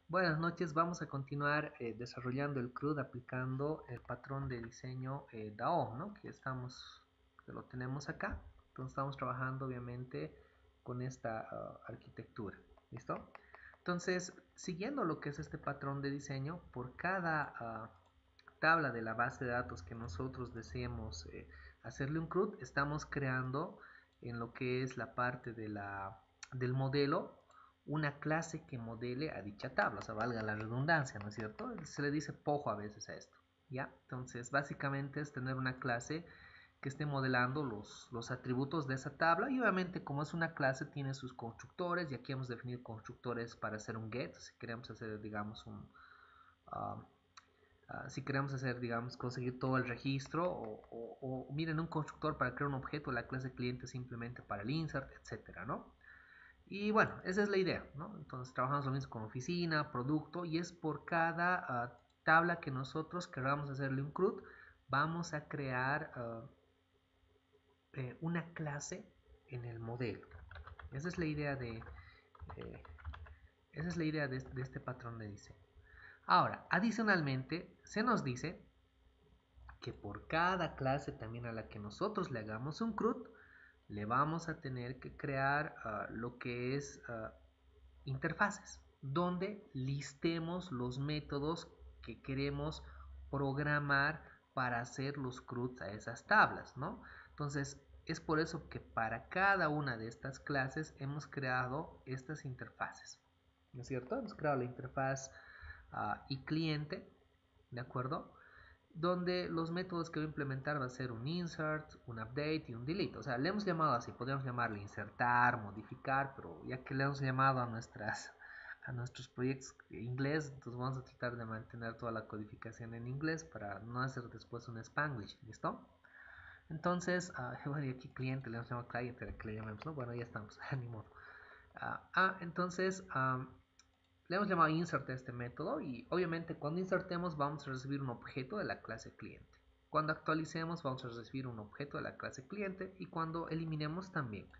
Buenas noches, vamos a continuar desarrollando el CRUD aplicando el patrón de diseño DAO, ¿no? Que lo tenemos acá. Entonces estamos trabajando obviamente con esta arquitectura, ¿listo? Entonces, siguiendo lo que es este patrón de diseño, por cada tabla de la base de datos que nosotros deseemos hacerle un CRUD, estamos creando en lo que es la parte del modelo una clase que modele a dicha tabla, o sea, valga la redundancia, ¿no es cierto? Se le dice pojo a veces a esto, ¿ya? Entonces, básicamente es tener una clase que esté modelando los atributos de esa tabla y obviamente como es una clase tiene sus constructores y aquí hemos definido constructores para hacer un get, si queremos hacer, digamos, uh, si queremos hacer, digamos, conseguir todo el registro o miren un constructor para crear un objeto, la clase cliente simplemente para el insert, etcétera, ¿no? Y bueno, esa es la idea, ¿no? Entonces trabajamos lo mismo con oficina, producto y es por cada tabla que nosotros queramos hacerle un CRUD, vamos a crear una clase en el modelo. Esa es la idea eh, esa es la idea de este patrón de diseño. Ahora, adicionalmente, se nos dice que por cada clase también a la que nosotros le hagamos un CRUD, le vamos a tener que crear lo que es interfaces, donde listemos los métodos que queremos programar para hacer los CRUDs a esas tablas, ¿no? Entonces, es por eso que para cada una de estas clases hemos creado estas interfaces, ¿no es cierto? Hemos creado la interfaz y cliente, ¿de acuerdo? Donde los métodos que voy a implementar va a ser un insert, un update y un delete. O sea, le hemos llamado así, podríamos llamarle insertar, modificar, pero ya que le hemos llamado a nuestros proyectos en inglés, entonces vamos a tratar de mantener toda la codificación en inglés para no hacer después un Spanglish, ¿listo? Entonces, bueno, y aquí cliente, le hemos llamado client, que le llamemos, ¿no? Bueno, ya estamos, ni modo. Entonces, le hemos llamado insert a este método y obviamente cuando insertemos vamos a recibir un objeto de la clase cliente. Cuando actualicemos vamos a recibir un objeto de la clase cliente y cuando eliminemos también.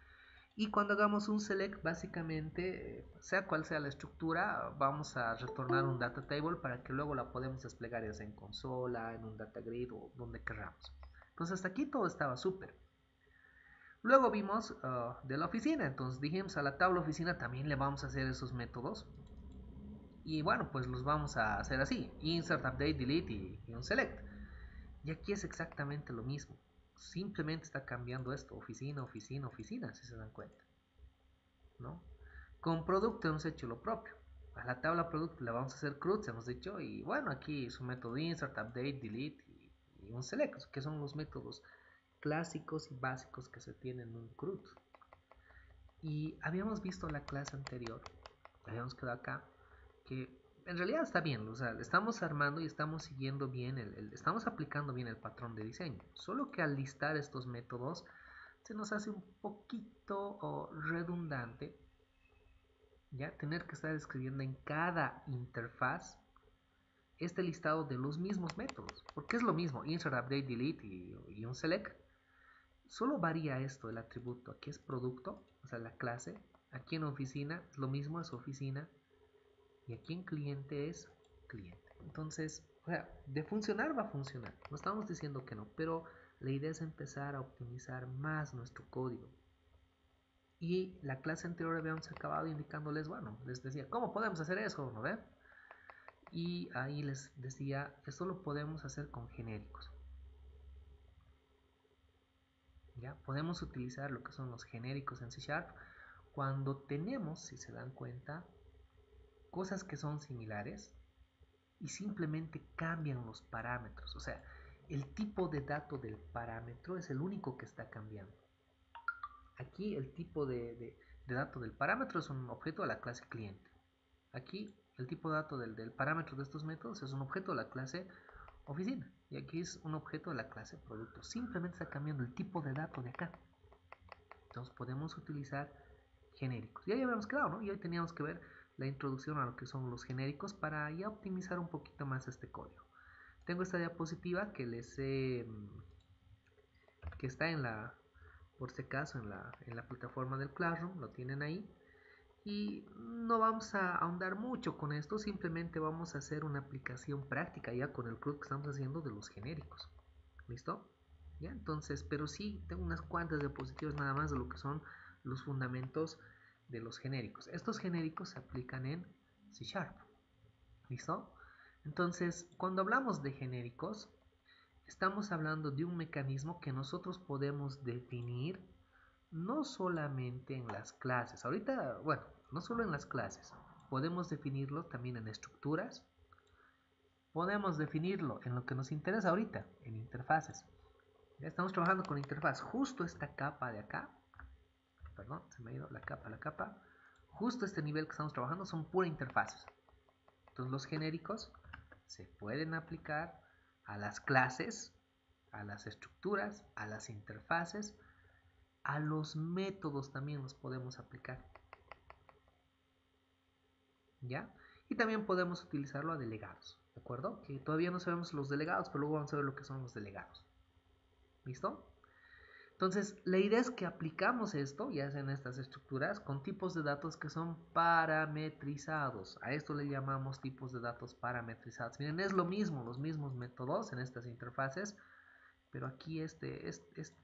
Y cuando hagamos un select, básicamente, sea cual sea la estructura, vamos a retornar un data table para que luego la podamos desplegar ya sea en consola, en un data grid o donde queramos. Entonces hasta aquí todo estaba súper. Luego vimos de la oficina, entonces dijimos a la tabla oficina también le vamos a hacer esos métodos y bueno, pues los vamos a hacer así: insert, update, delete y un select. Y aquí es exactamente lo mismo. Simplemente está cambiando esto: oficina, oficina, oficina, si se dan cuenta, ¿no? Con producto hemos hecho lo propio. A la tabla producto le vamos a hacer CRUDs, hemos dicho, y bueno, aquí su método insert, update, delete y un select, que son los métodos clásicos y básicos que se tienen en un CRUD. Y habíamos visto la clase anterior, habíamos quedado acá, que en realidad está bien, o sea, estamos armando y estamos siguiendo bien, estamos aplicando bien el patrón de diseño, solo que al listar estos métodos se nos hace un poquito redundante, ya tener que estar escribiendo en cada interfaz este listado de los mismos métodos, porque es lo mismo: insert, update, delete y un select. Solo varía esto: el atributo aquí es producto, o sea, la clase. Aquí en oficina es lo mismo, es oficina. Y aquí en cliente es cliente. Entonces, o sea, de funcionar va a funcionar. No estamos diciendo que no, pero la idea es empezar a optimizar más nuestro código. Y la clase anterior habíamos acabado indicándoles, bueno, les decía, ¿cómo podemos hacer eso? ¿No ve? Y ahí les decía, esto lo podemos hacer con genéricos. ¿Ya? Podemos utilizar lo que son los genéricos en C Sharp cuando tenemos, si se dan cuenta, cosas que son similares y simplemente cambian los parámetros. O sea, el tipo de dato del parámetro es el único que está cambiando. Aquí el tipo de dato del parámetro es un objeto de la clase cliente. Aquí el tipo de dato del parámetro de estos métodos es un objeto de la clase oficina. Y aquí es un objeto de la clase producto. Simplemente está cambiando el tipo de dato de acá. Entonces podemos utilizar genéricos. Ya habíamos quedado, ¿no? Y hoy teníamos que ver la introducción a lo que son los genéricos para ya optimizar un poquito más este código. Tengo esta diapositiva que que está por si acaso en la plataforma del Classroom, lo tienen ahí. Y no vamos a ahondar mucho con esto, simplemente vamos a hacer una aplicación práctica ya con el CRUD que estamos haciendo de los genéricos. ¿Listo? ¿Ya? Entonces, pero sí tengo unas cuantas diapositivas nada más de lo que son los fundamentos de los genéricos. Estos genéricos se aplican en C Sharp. ¿Listo? Entonces, cuando hablamos de genéricos, estamos hablando de un mecanismo que nosotros podemos definir no solamente en las clases. Ahorita, bueno, no solo en las clases. Podemos definirlo también en estructuras. Podemos definirlo en lo que nos interesa ahorita, en interfaces. Ya estamos trabajando con interfaz. Justo esta capa de acá, perdón, se me ha ido la capa. Justo este nivel que estamos trabajando son pura interfaces. Entonces los genéricos se pueden aplicar a las clases, a las estructuras, a las interfaces, a los métodos también los podemos aplicar. ¿Ya? Y también podemos utilizarlo a delegados, ¿de acuerdo? Que todavía no sabemos los delegados, pero luego vamos a ver lo que son los delegados. ¿Listo? Entonces, la idea es que aplicamos esto, ya sea en estas estructuras, con tipos de datos que son parametrizados. A esto le llamamos tipos de datos parametrizados. Miren, es lo mismo, los mismos métodos en estas interfaces, pero aquí esto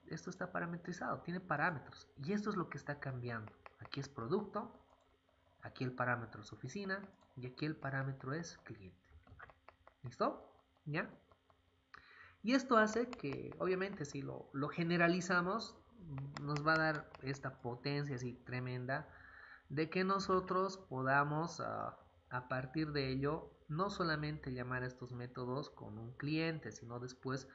está parametrizado, tiene parámetros. Y esto es lo que está cambiando. Aquí es producto, aquí el parámetro es oficina, y aquí el parámetro es cliente. ¿Listo? ¿Ya? Y esto hace que, obviamente, si lo generalizamos, nos va a dar esta potencia así tremenda de que nosotros podamos, a partir de ello, no solamente llamar a estos métodos con un cliente, sino después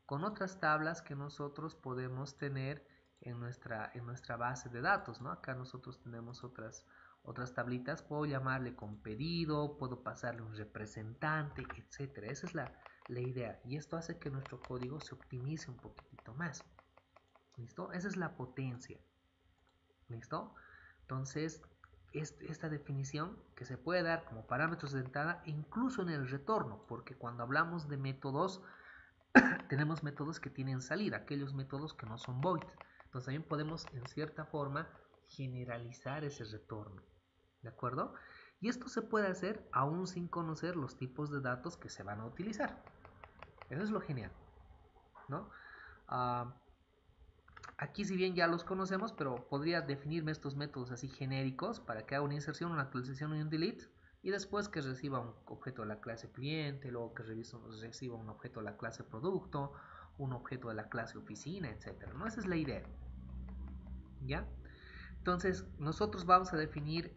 con otras tablas que nosotros podemos tener en nuestra base de datos, ¿no? Acá nosotros tenemos otras tablitas, puedo llamarle con pedido, puedo pasarle un representante, etcétera. Esa es la idea, y esto hace que nuestro código se optimice un poquitito más. ¿Listo? Esa es la potencia. ¿Listo? Entonces, esta definición que se puede dar como parámetros de entrada incluso en el retorno, porque cuando hablamos de métodos, tenemos métodos que tienen salida, aquellos métodos que no son void. Entonces también podemos en cierta forma generalizar ese retorno. ¿De acuerdo? Y esto se puede hacer aún sin conocer los tipos de datos que se van a utilizar. Eso es lo genial, ¿no? Aquí si bien ya los conocemos, pero podría definirme estos métodos así genéricos para que haga una inserción, una actualización y un delete, y después que reciba un objeto de la clase cliente, luego que reciba un objeto de la clase producto, un objeto de la clase oficina, etcétera, ¿no? Esa es la idea, ¿ya? Entonces, nosotros vamos a definir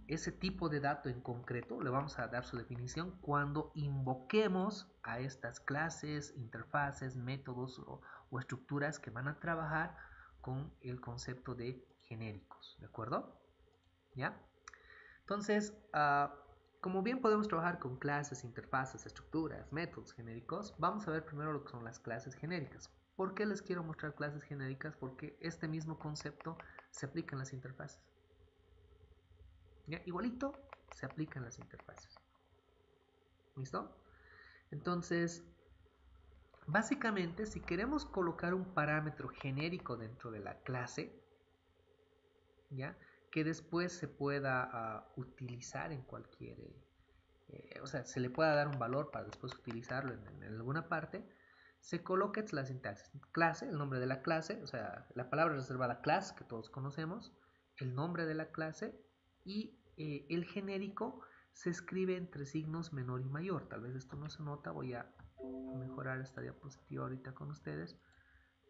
ese tipo de dato en concreto, le vamos a dar su definición cuando invoquemos a estas clases, interfaces, métodos o estructuras que van a trabajar con el concepto de genéricos, ¿de acuerdo? ¿Ya? Entonces, como bien podemos trabajar con clases, interfaces, estructuras, métodos genéricos, vamos a ver primero lo que son las clases genéricas. ¿Por qué les quiero mostrar clases genéricas? Porque este mismo concepto se aplica en las interfaces. ¿Ya? Igualito se aplica en las interfaces. ¿Listo? Entonces, básicamente, si queremos colocar un parámetro genérico dentro de la clase, ¿ya? Que después se pueda utilizar en cualquier... o sea, se le pueda dar un valor para después utilizarlo en alguna parte, se coloca la sintaxis. Clase, el nombre de la clase, o sea, la palabra reservada class, que todos conocemos, el nombre de la clase, y el genérico se escribe entre signos menor y mayor. Tal vez esto no se nota, voy a mejorar esta diapositiva ahorita con ustedes.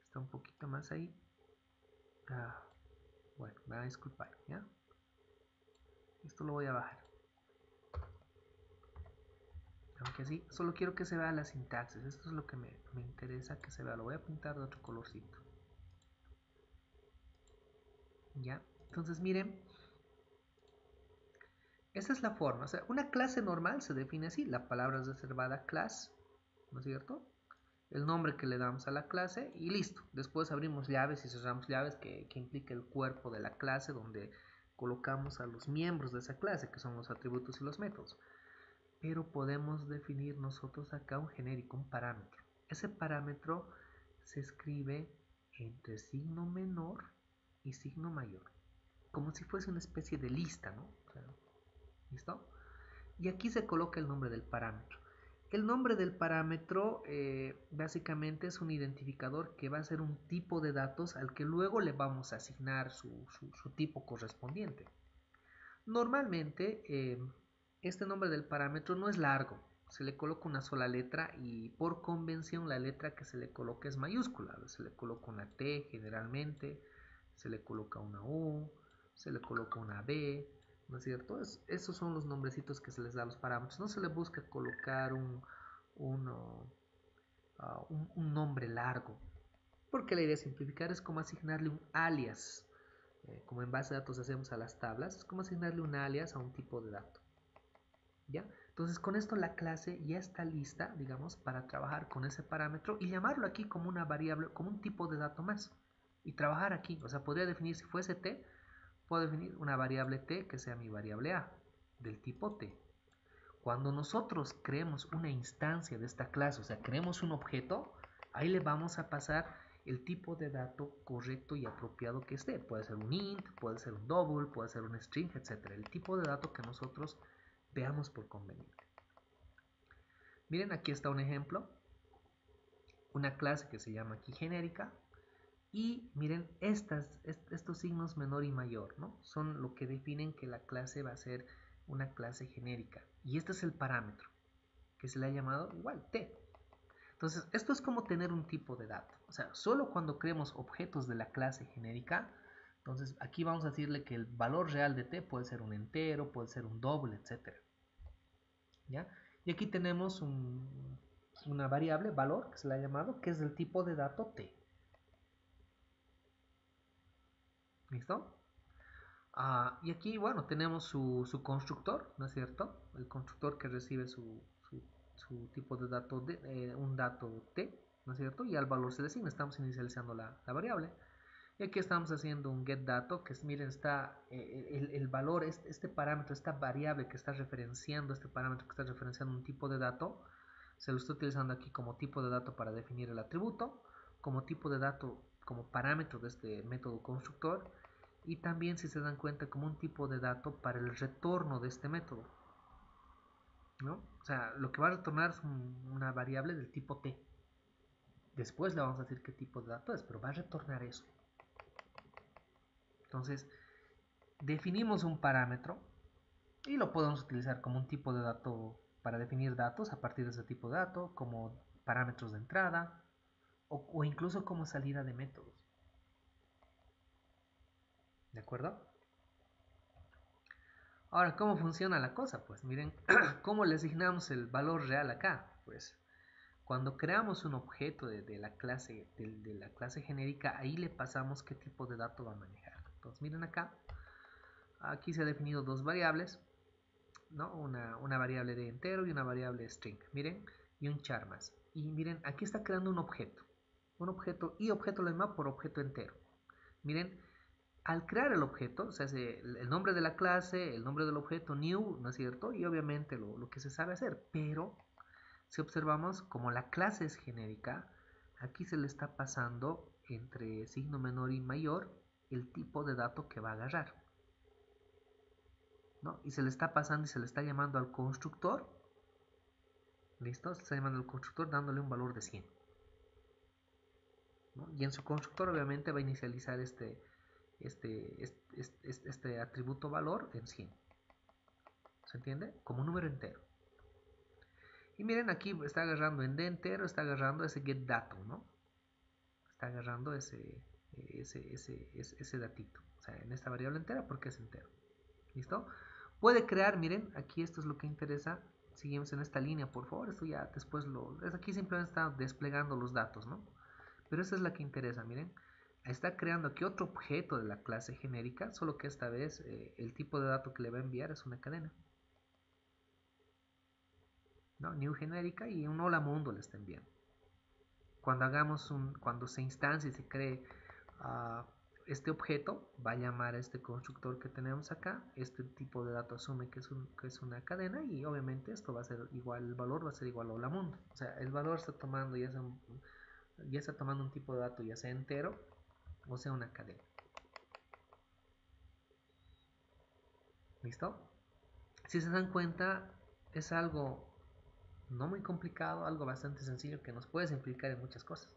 Está un poquito más ahí. Bueno, me van a disculpar, ¿ya? Esto lo voy a bajar. Aunque así, solo quiero que se vea la sintaxis. Esto es lo que me interesa que se vea. Lo voy a pintar de otro colorcito. ¿Ya? Entonces, miren. Esa es la forma. O sea, una clase normal se define así. La palabra es reservada class. ¿No es cierto? El nombre que le damos a la clase y listo. Después abrimos llaves y cerramos llaves que implica el cuerpo de la clase donde colocamos a los miembros de esa clase, que son los atributos y los métodos. Pero podemos definir nosotros acá un genérico, un parámetro. Ese parámetro se escribe entre signo menor y signo mayor. como si fuese una especie de lista, ¿no? O sea, ¿listo? Y aquí se coloca el nombre del parámetro. El nombre del parámetro básicamente es un identificador que va a ser un tipo de datos al que luego le vamos a asignar su tipo correspondiente. Normalmente este nombre del parámetro no es largo, se le coloca una sola letra y por convención la letra que se le coloca es mayúscula. Se le coloca una T generalmente, se le coloca una U, se le coloca una B, ¿no es cierto? Esos son los nombrecitos que se les da a los parámetros. No se le busca colocar un nombre largo, porque la idea de simplificar es como asignarle un alias. Como en base de datos hacemos a las tablas, es como asignarle un alias a un tipo de dato. ¿Ya? Entonces con esto la clase ya está lista, digamos, para trabajar con ese parámetro y llamarlo aquí como una variable, como un tipo de dato más. Y trabajar aquí, o sea, podría definir, si fuese t, puedo definir una variable t que sea mi variable a, del tipo t. Cuando nosotros creemos una instancia de esta clase, o sea, creemos un objeto, ahí le vamos a pasar el tipo de dato correcto y apropiado que esté. Puede ser un int, puede ser un double, puede ser un string, etc. El tipo de dato que nosotros veamos por conveniente. Miren, aquí está un ejemplo. Una clase que se llama aquí genérica. Y miren, estos signos menor y mayor, ¿no? Son lo que definen que la clase va a ser una clase genérica. Y este es el parámetro, que se le ha llamado igual t. Entonces, esto es como tener un tipo de dato. O sea, solo cuando creemos objetos de la clase genérica, entonces aquí vamos a decirle que el valor real de t puede ser un entero, puede ser un doble, etc. ¿Ya? Y aquí tenemos una variable, valor, que se le ha llamado, que es del tipo de dato t. ¿Listo? Y aquí, bueno, tenemos su constructor, ¿no es cierto? El constructor que recibe su tipo de dato, un dato t, ¿no es cierto? Y al valor se le asigna, estamos inicializando la variable. Y aquí estamos haciendo un getDato, que es, miren, está el valor, este parámetro, esta variable que está referenciando, este parámetro que está referenciando un tipo de dato, se lo estoy utilizando aquí como tipo de dato para definir el atributo, como tipo de dato, como parámetro de este método constructor, y también, si se dan cuenta, como un tipo de dato para el retorno de este método, ¿no? O sea, lo que va a retornar es una variable del tipo t. Después le vamos a decir qué tipo de dato es, pero va a retornar eso. Entonces, definimos un parámetro y lo podemos utilizar como un tipo de dato para definir datos a partir de ese tipo de dato, como parámetros de entrada o incluso como salida de métodos. ¿De acuerdo? Ahora, ¿cómo funciona la cosa? Pues miren, ¿cómo le asignamos el valor real acá? Pues cuando creamos un objeto de la clase genérica, ahí le pasamos qué tipo de dato va a manejar. Entonces miren acá, aquí se ha definido dos variables, ¿no? Una variable de entero y una variable string, miren, y un char más. Y miren, aquí está creando un objeto y objeto lo llama por objeto entero. Miren, al crear el objeto, se hace el nombre de la clase, el nombre del objeto, new, ¿no es cierto? Y obviamente lo que se sabe hacer, pero si observamos, como la clase es genérica, aquí se le está pasando entre signo menor y mayor el tipo de dato que va a agarrar, ¿no? Y se le está pasando y se le está llamando al constructor, ¿listo? Se está llamando al constructor dándole un valor de 100, ¿no? Y en su constructor obviamente va a inicializar este atributo valor en 100. ¿Se entiende? Como un número entero. Y miren, aquí está agarrando en de entero, está agarrando ese getDato, ¿no? Está agarrando ese datito. O sea, en esta variable entera porque es entero. ¿Listo? Puede crear, miren, aquí esto es lo que interesa. Seguimos en esta línea, por favor. Esto ya después aquí simplemente está desplegando los datos, ¿no? Pero esa es la que interesa, miren. Está creando aquí otro objeto de la clase genérica, solo que esta vez el tipo de dato que le va a enviar es una cadena, ¿no? New genérica y un hola mundo le está enviando. Cuando se instancia y se cree este objeto, va a llamar a este constructor que tenemos acá. Este tipo de dato asume que es una cadena y obviamente esto va a ser igual, el valor va a ser igual a hola mundo. O sea, el valor está tomando ya está tomando un tipo de dato ya sea entero o sea una cadena. ¿Listo? Si se dan cuenta, es algo no muy complicado, algo bastante sencillo que nos puede simplificar en muchas cosas,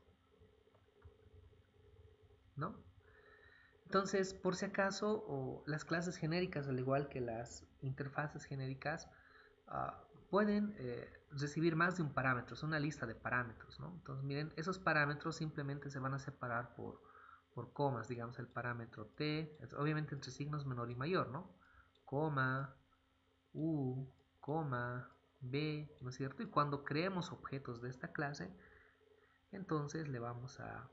¿no? Entonces, por si acaso, las clases genéricas, al igual que las interfaces genéricas, pueden recibir más de un parámetro, es una lista de parámetros, ¿no? Entonces, miren, esos parámetros simplemente se van a separar por comas, digamos, el parámetro t, obviamente entre signos menor y mayor, ¿no? Coma, u, coma, b, ¿no es cierto? Y cuando creemos objetos de esta clase, entonces le vamos a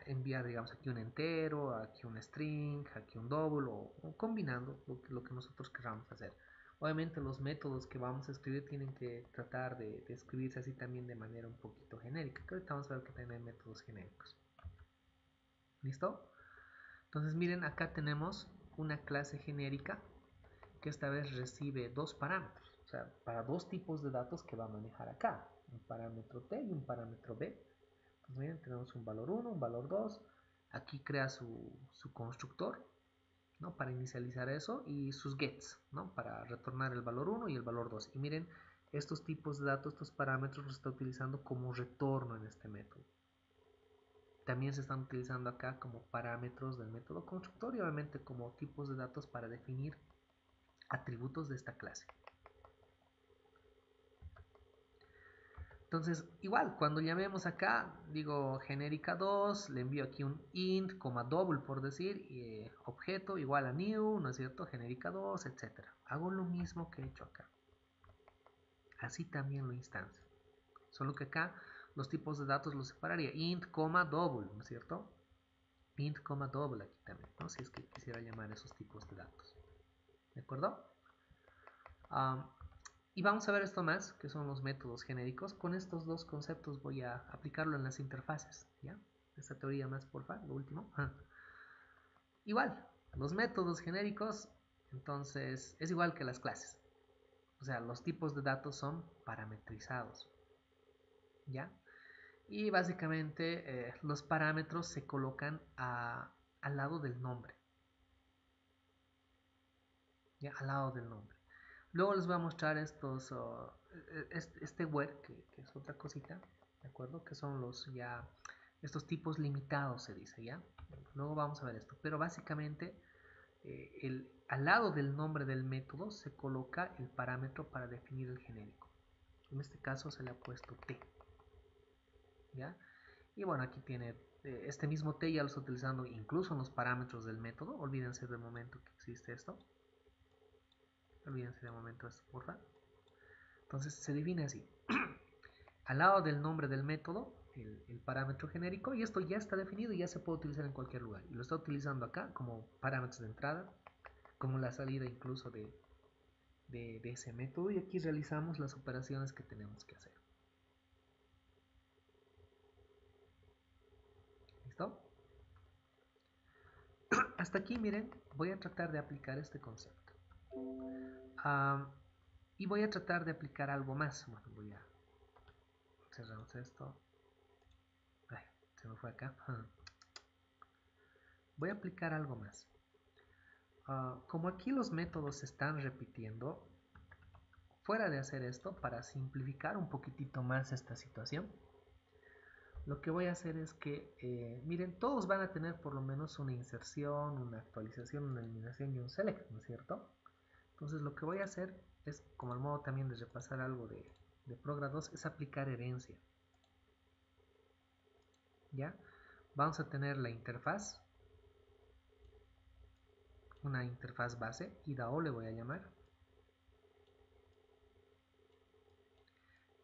enviar, digamos, aquí un entero, aquí un string, aquí un double, o combinando lo que nosotros queramos hacer. Obviamente los métodos que vamos a escribir tienen que tratar de escribirse así también de manera un poquito genérica, que ahorita vamos a ver que tienen métodos genéricos. ¿Listo? Entonces miren, acá tenemos una clase genérica que esta vez recibe dos parámetros, o sea, para dos tipos de datos que va a manejar acá, un parámetro t y un parámetro b. Pues miren, tenemos un valor 1, un valor 2. Aquí crea su constructor, ¿no? Para inicializar eso y sus gets, ¿no? Para retornar el valor 1 y el valor 2. Y miren, estos tipos de datos, estos parámetros los está utilizando como retorno en este método. También se están utilizando acá como parámetros del método constructor y obviamente como tipos de datos para definir atributos de esta clase. Entonces, igual, cuando llamemos acá, digo genérica 2, le envío aquí un int, double por decir, objeto igual a new, ¿no es cierto? Genérica 2, etc. Hago lo mismo que he hecho acá. Así también lo instancio. Solo que acá los tipos de datos los separaría. Int, double, ¿no es cierto? Int, double aquí también, ¿no? Si es que quisiera llamar esos tipos de datos. ¿De acuerdo? Y vamos a ver esto más, que son los métodos genéricos. Con estos dos conceptos voy a aplicarlo en las interfaces, ¿ya? Esta teoría más, porfa, lo último. Igual, los métodos genéricos, entonces, es igual que las clases. O sea, los tipos de datos son parametrizados, ¿ya? Y básicamente los parámetros se colocan al lado del nombre, ¿ya? Al lado del nombre. Luego les voy a mostrar este word, que es otra cosita, ¿de acuerdo? Que son estos tipos limitados, se dice, ¿ya? Luego vamos a ver esto. Pero básicamente, al lado del nombre del método se coloca el parámetro para definir el genérico. En este caso se le ha puesto t, ¿ya? Y bueno, aquí tiene este mismo t, ya lo estoy utilizando incluso en los parámetros del método. Olvídense del momento que existe esto. Olvídense del momento esto, por favor. Entonces se define así. Al lado del nombre del método, el parámetro genérico, y esto ya está definido y ya se puede utilizar en cualquier lugar. Y lo está utilizando acá como parámetros de entrada, como la salida incluso de ese método, y aquí realizamos las operaciones que tenemos que hacer. ¿Listo? Hasta aquí, miren, voy a tratar de aplicar este concepto. Y voy a tratar de aplicar algo más. Bueno, voy a cerramos esto. Ay, se me fue acá. Voy a aplicar algo más. Como aquí los métodos se están repitiendo, fuera de hacer esto, para simplificar un poquitito más esta situación, lo que voy a hacer es que, miren, todos van a tener por lo menos una inserción, una actualización, una eliminación y un select, ¿no es cierto? Entonces lo que voy a hacer es, como el modo también de repasar algo de Progr 2, es aplicar herencia. ¿Ya? Vamos a tener la interfaz, una interfaz base, IDAO le voy a llamar.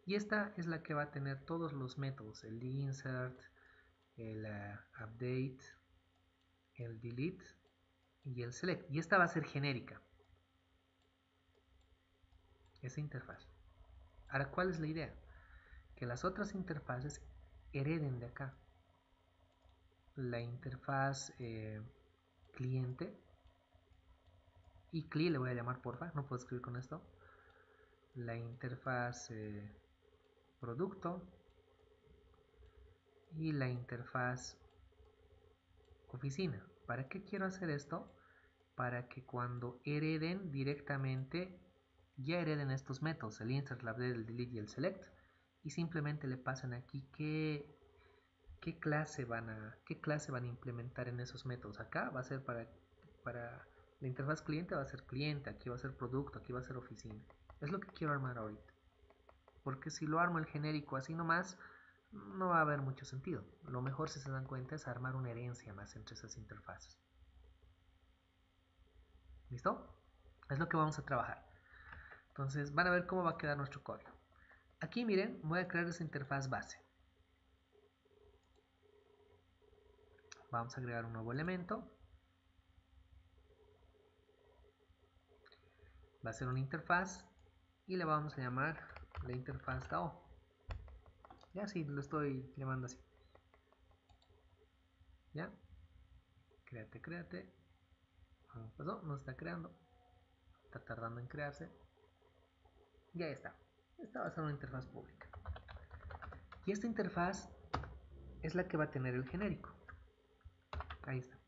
Y esta es la que va a tener todos los métodos, el insert, el update, el delete y el select. Y esta va a ser genérica, esa interfaz. Ahora, ¿cuál es la idea? Que las otras interfaces hereden de acá. La interfaz cliente, y CLI le voy a llamar, porfa, no puedo escribir con esto. La interfaz producto y la interfaz oficina. ¿Para qué quiero hacer esto? para que cuando hereden directamente, ya hereden estos métodos, el insert, el update, el delete y el select, y simplemente le pasen aquí qué clase van a implementar en esos métodos. Acá va a ser para la interfaz cliente, va a ser cliente, aquí va a ser producto, aquí va a ser oficina. Es lo que quiero armar ahorita. Porque si lo armo el genérico así nomás, no va a haber mucho sentido. Lo mejor, si se dan cuenta, es armar una herencia más entre esas interfaces. ¿Listo? Es lo que vamos a trabajar. Entonces van a ver cómo va a quedar nuestro código. Aquí miren, voy a crear esa interfaz base. Vamos a agregar un nuevo elemento. Va a ser una interfaz y le vamos a llamar la interfaz DAO. Ya sí, lo estoy llamando así. ¿Ya? Créate. ¿Qué pasó? No está creando. Está tardando en crearse. Ya está. Esta va a ser una interfaz pública. Y esta interfaz es la que va a tener el genérico. Ahí está.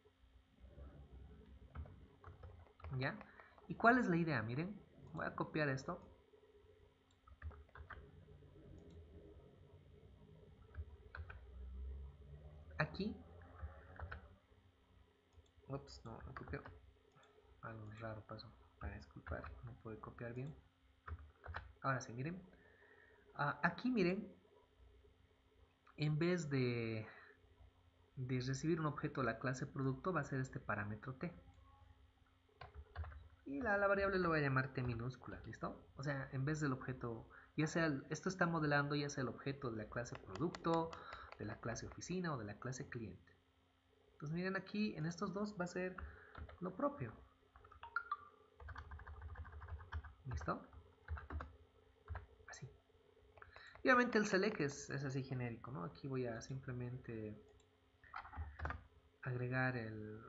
¿Ya? ¿Y cuál es la idea? Miren, voy a copiar esto. Aquí. Ups, no copió. Algo raro pasó. Para disculpar, no pude copiar bien. Ahora sí, miren. Aquí miren, en vez de recibir un objeto de la clase producto, va a ser este parámetro t. Y la variable lo voy a llamar t minúscula, ¿listo? O sea, en vez del objeto, ya sea, esto está modelando ya sea el objeto de la clase producto, de la clase oficina o de la clase cliente. Entonces miren aquí, en estos dos va a ser lo propio. ¿Listo? Así. Y obviamente el select es así genérico, ¿no? Aquí voy a simplemente agregar el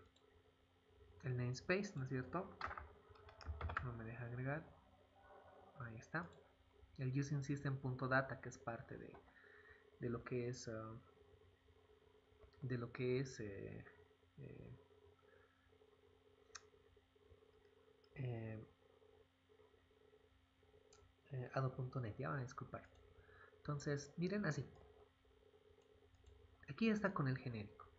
namespace, ¿no es cierto? No me deja agregar. Ahí está. El using system.data, que es parte de lo que es eh, eh, Ado.net. Ya van a disculpar. Entonces, miren así. Aquí está con el genérico,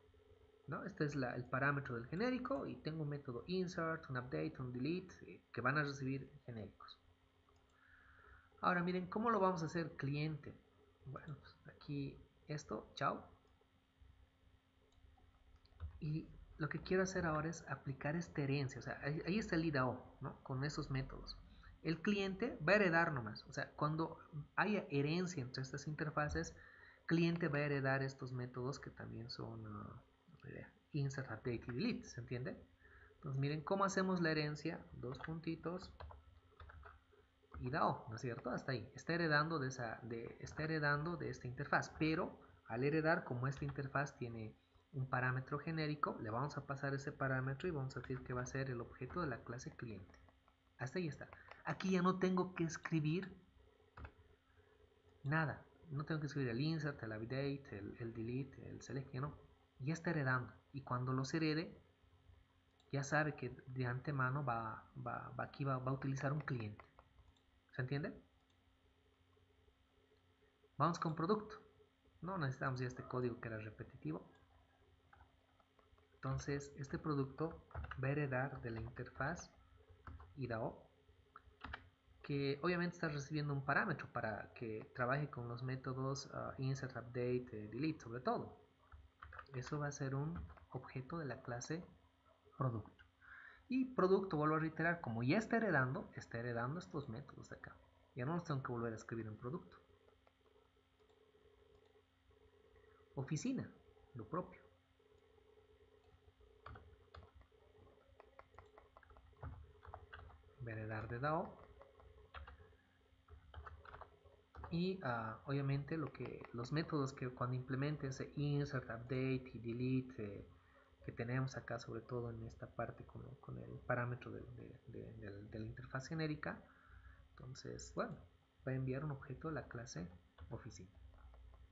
¿no? Este es el parámetro del genérico y tengo un método insert, un update, un delete que van a recibir genéricos. Ahora miren, ¿cómo lo vamos a hacer cliente? Bueno, pues aquí esto, chao. Y lo que quiero hacer ahora es aplicar esta herencia. O sea, ahí está el IDAO, ¿no? Con esos métodos. El cliente va a heredar nomás. O sea, cuando haya herencia entre estas interfaces, cliente va a heredar estos métodos que también son insert, update y delete. ¿Se entiende? Entonces miren cómo hacemos la herencia. Dos puntitos. IDAO, ¿no es cierto? Hasta ahí. Está heredando de esta interfaz. Pero al heredar, como esta interfaz tiene un parámetro genérico, le vamos a pasar ese parámetro y vamos a decir que va a ser el objeto de la clase cliente. Hasta ahí está. Aquí ya no tengo que escribir nada. No tengo que escribir el insert, el update, el delete, el select, ya no. Ya está heredando. Y cuando los herede, ya sabe que de antemano aquí va a utilizar un cliente. ¿Se entiende? Vamos con producto. No necesitamos ya este código que era repetitivo. Entonces, este producto va a heredar de la interfaz IDAO, que obviamente está recibiendo un parámetro para que trabaje con los métodos insert, update, delete, sobre todo. Eso va a ser un objeto de la clase producto. Y producto, vuelvo a reiterar, como ya está heredando estos métodos de acá. Ya no los tengo que volver a escribir en producto. Oficina, lo propio. Voy a heredar de DAO. Y obviamente los métodos que cuando implemente ese insert, update y delete que tenemos acá, sobre todo en esta parte con el parámetro de la interfaz genérica, entonces bueno, va a enviar un objeto de la clase oficina.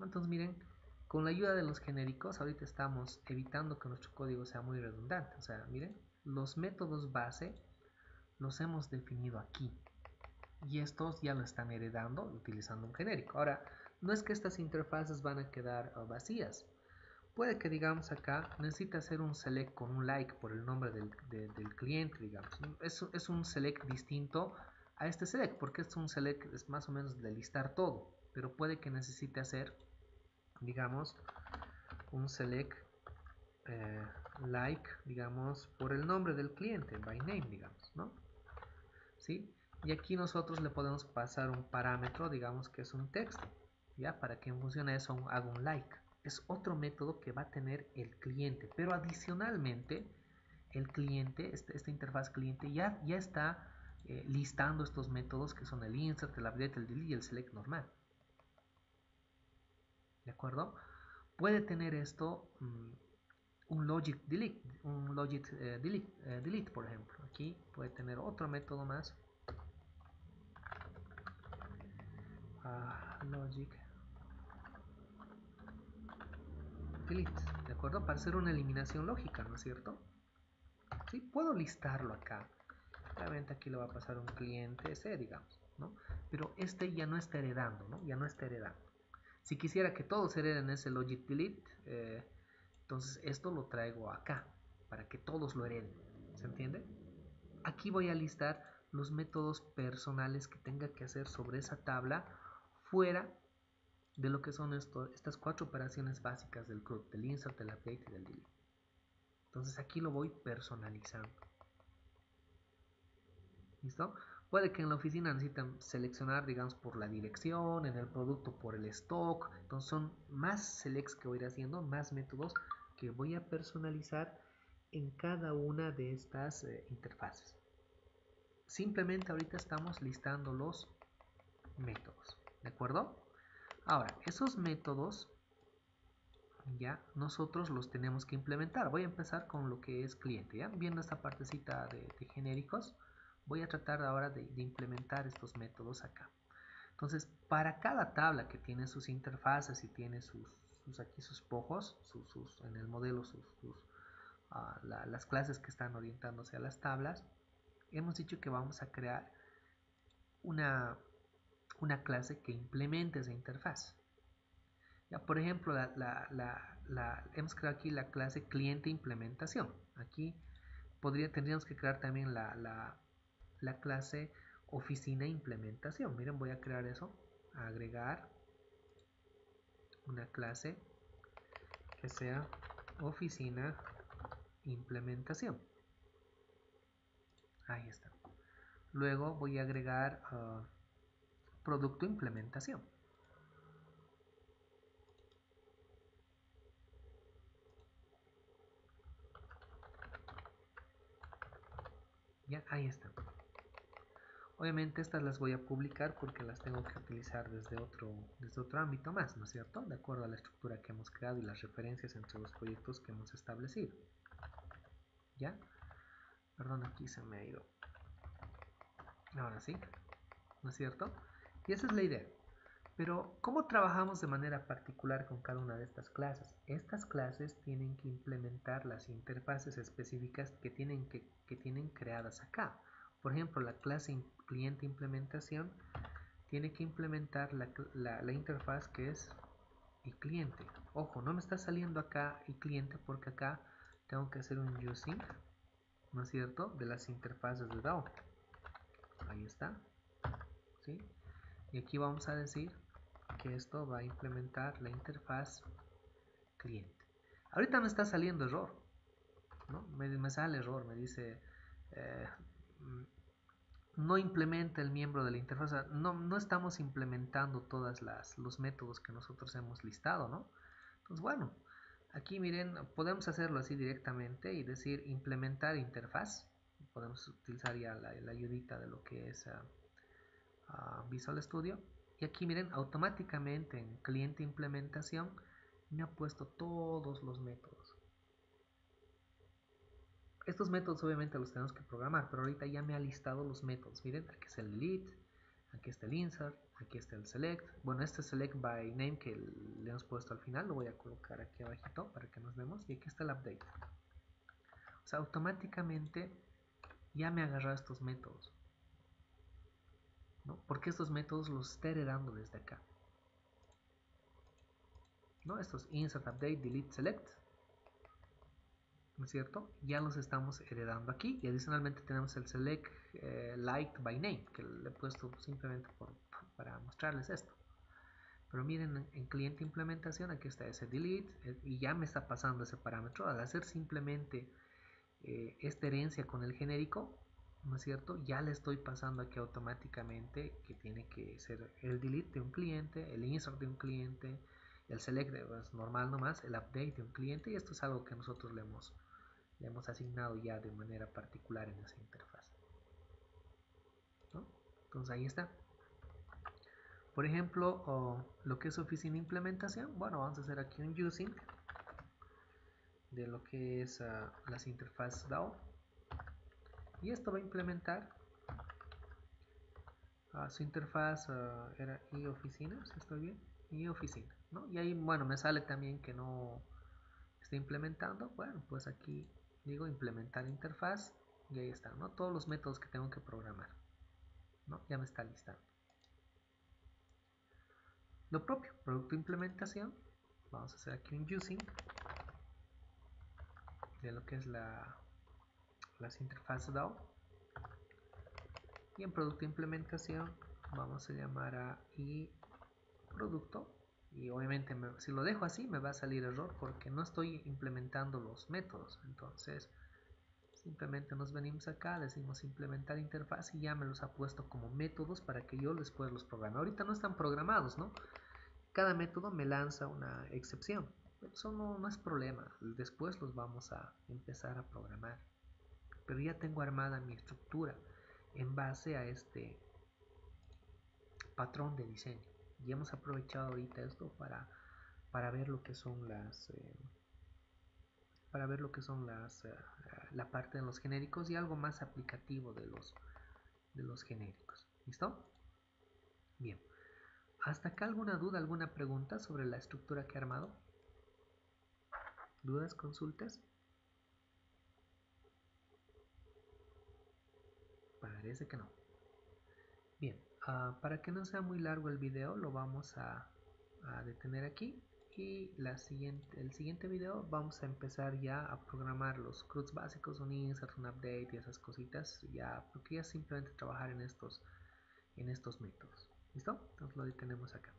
Entonces miren, con la ayuda de los genéricos ahorita estamos evitando que nuestro código sea muy redundante. O sea, miren, los métodos base los hemos definido aquí. Y estos ya lo están heredando utilizando un genérico. Ahora, no es que estas interfaces van a quedar vacías. Puede que, digamos, acá necesite hacer un select con un like por el nombre del cliente, digamos. Es un select distinto a este select, porque es un select es más o menos de listar todo. Pero puede que necesite hacer, digamos, un select like, digamos, por el nombre del cliente, by name, digamos, ¿no? ¿Sí? Y aquí nosotros le podemos pasar un parámetro, digamos que es un texto, ¿ya? Para que en función de eso haga un like. Es otro método que va a tener el cliente, pero adicionalmente el cliente, esta interfaz cliente ya está listando estos métodos que son el insert, el update, el delete y el select normal. ¿De acuerdo? Puede tener esto un logic delete, delete, por ejemplo. Aquí puede tener otro método más. Logic delete, ¿de acuerdo? Para hacer una eliminación lógica, ¿no es cierto? Sí, puedo listarlo acá. Obviamente aquí le va a pasar un cliente C, digamos, ¿no? Pero este ya no está heredando, ¿no? Ya no está heredando. Si quisiera que todos hereden ese logic delete, entonces esto lo traigo acá, para que todos lo hereden. ¿Se entiende? Aquí voy a listar los métodos personales que tenga que hacer sobre esa tabla fuera de lo que son estas 4 operaciones básicas del CRUD, del insert, del update y del delete. Entonces aquí lo voy personalizando. ¿Listo? Puede que en la oficina necesiten seleccionar, digamos, por la dirección, en el producto por el stock. Entonces son más selects que voy a ir haciendo, más métodos que voy a personalizar en cada una de estas interfaces. Simplemente ahorita estamos listando los métodos. ¿De acuerdo? Ahora, esos métodos ya nosotros los tenemos que implementar. Voy a empezar con lo que es cliente, ¿ya? Viendo esta partecita de genéricos, voy a tratar ahora de implementar estos métodos acá. Entonces, para cada tabla que tiene sus interfaces y tiene aquí sus pojos, en el modelo las clases que están orientándose a las tablas, hemos dicho que vamos a crear una clase que implemente esa interfaz. Ya, por ejemplo, hemos creado aquí la clase cliente implementación. Aquí tendríamos que crear también la clase oficina implementación. Miren, voy a crear eso. Agregar una clase que sea oficina implementación. Ahí está. Luego voy a agregar producto implementación. Ya, ahí está. Obviamente estas las voy a publicar porque las tengo que utilizar desde otro ámbito más, ¿no es cierto? De acuerdo a la estructura que hemos creado y las referencias entre los proyectos que hemos establecido. ¿Ya? Perdón, aquí se me ha ido. Ahora sí, ¿no es cierto? Y esa es la idea. Pero, ¿cómo trabajamos de manera particular con cada una de estas clases? Estas clases tienen que implementar las interfaces específicas que tienen creadas acá. Por ejemplo, la clase cliente implementación tiene que implementar la interfaz que es cliente. Ojo, no me está saliendo acá cliente porque acá tengo que hacer un using, ¿no es cierto?, de las interfaces de DAO. Ahí está. ¿Sí? Y aquí vamos a decir que esto va a implementar la interfaz cliente. Ahorita me está saliendo error, ¿no? Me sale error, me dice no implementa el miembro de la interfaz. O sea, no estamos implementando todos los métodos que nosotros hemos listado, ¿no? Entonces, bueno, aquí miren, podemos hacerlo así directamente y decir implementar interfaz. Podemos utilizar ya la ayudita de lo que es Visual Studio. Y aquí miren, automáticamente en cliente implementación me ha puesto todos los métodos. Estos métodos obviamente los tenemos que programar, pero ahorita ya me ha listado los métodos. Miren, aquí está el delete, aquí está el insert, aquí está el select. Bueno, este select by name que le hemos puesto al final, lo voy a colocar aquí abajito para que nos vemos. Y aquí está el update. O sea, automáticamente ya me agarra estos métodos, ¿no? Porque estos métodos los está heredando desde acá, ¿no? Estos insert, update, delete, select, ¿no es cierto? Ya los estamos heredando aquí y adicionalmente tenemos el select liked by name, que le he puesto simplemente para mostrarles esto. Pero miren, en cliente implementación aquí está ese delete y ya me está pasando ese parámetro. Al hacer simplemente esta herencia con el genérico, ¿no es cierto? Ya le estoy pasando aquí automáticamente que tiene que ser el delete de un cliente, el insert de un cliente, el select es normal nomás, el update de un cliente, y esto es algo que nosotros le hemos asignado ya de manera particular en esa interfaz, ¿no? Entonces ahí está. Por ejemplo, lo que es oficina implementación, bueno, vamos a hacer aquí un using de lo que es las interfaces DAO, y esto va a implementar su interfaz era oficina, si estoy bien, oficina, ¿no? Y ahí, bueno, me sale también que no está implementando. Bueno, pues aquí digo implementar interfaz y ahí está, ¿no? Todos los métodos que tengo que programar, ¿no? Ya me está listando. Lo propio, producto implementación, vamos a hacer aquí un using de lo que es las interfaces DAO, y en producto implementación vamos a llamar a producto, y obviamente si lo dejo así me va a salir error porque no estoy implementando los métodos. Entonces simplemente nos venimos acá, decimos implementar interfaz y ya me los ha puesto como métodos para que yo después los programe. Ahorita no están programados, ¿no? Cada método me lanza una excepción, pero eso no es problema, después los vamos a empezar a programar, pero ya tengo armada mi estructura en base a este patrón de diseño, y hemos aprovechado ahorita esto para ver lo que son la parte de los genéricos y algo más aplicativo de los genéricos. ¿Listo? Bien. ¿Hasta acá alguna duda, alguna pregunta sobre la estructura que he armado? ¿Dudas, consultas? Parece que no. Bien, para que no sea muy largo el video, lo vamos a detener aquí. Y el siguiente video vamos a empezar ya a programar los CRUDs básicos, un insert, un update y esas cositas, ya, porque ya simplemente trabajar en estos métodos. ¿Listo? Entonces lo detenemos acá.